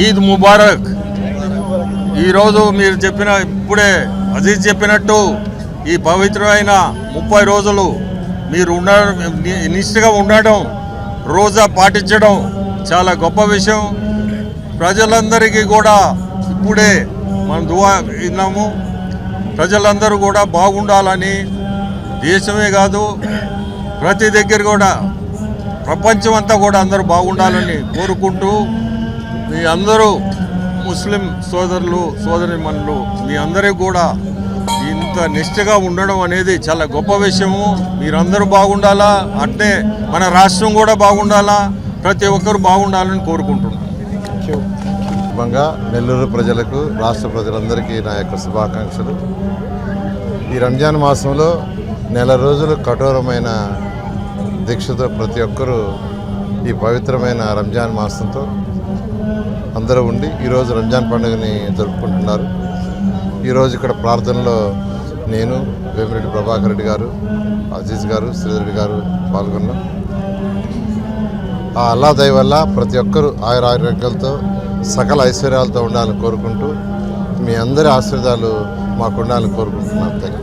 ఈద్ ముబారక్. ఈరోజు మీరు ఇప్పుడే అజీజ్ చెప్పినట్టు ఈ పవిత్రమైన 30 రోజులు మీరు నిష్ఠగా ఉండడం, రోజా పాటించడం చాలా గొప్ప విషయం. ప్రజలందరికీ కూడా ఇప్పుడే మనం దువా విన్నాము. ప్రజలందరూ కూడా బాగుండాలని, దేశమే కాదు ప్రతి దగ్గర కూడా ప్రపంచం అంతా కూడా అందరూ బాగుండాలని కోరుకుంటూ, మీ అందరూ ముస్లిం సోదరులు సోదరీమణులు మీ అందరికీ కూడా ఇంత నిష్ఠగా ఉండడం అనేది చాలా గొప్ప విషయము. మీరందరూ బాగుండాలా, అట్నే మన రాష్ట్రం కూడా బాగుండాలా, ప్రతి ఒక్కరు బాగుండాలని కోరుకుంటున్నాను. నెల్లూరు ప్రజలకు, రాష్ట్ర ప్రజలందరికీ నా యొక్క శుభాకాంక్షలు. ఈ రంజాన్ మాసంలో నెల రోజులు కఠోరమైన దీక్షతో ప్రతి ఒక్కరూ ఈ పవిత్రమైన రంజాన్ మాసంతో అందరూ ఉండి ఈరోజు రంజాన్ పండుగని జరుపుకుంటున్నారు. ఈరోజు ఇక్కడ ప్రార్థనలో నేను, వేమిరెడ్డి ప్రభాకర్ రెడ్డి గారు, అజీజ్ గారు, శ్రీధరెడ్డి గారు పాల్గొన్నాం. ఆ అల్లా దయ వల్ల ప్రతి ఒక్కరూ ఆయురారోగ్యాలతో సకల ఐశ్వర్యాలతో ఉండాలని కోరుకుంటూ, మీ అందరి ఆశీర్వాదాలు మాకు ఉండాలని కోరుకుంటున్నాను.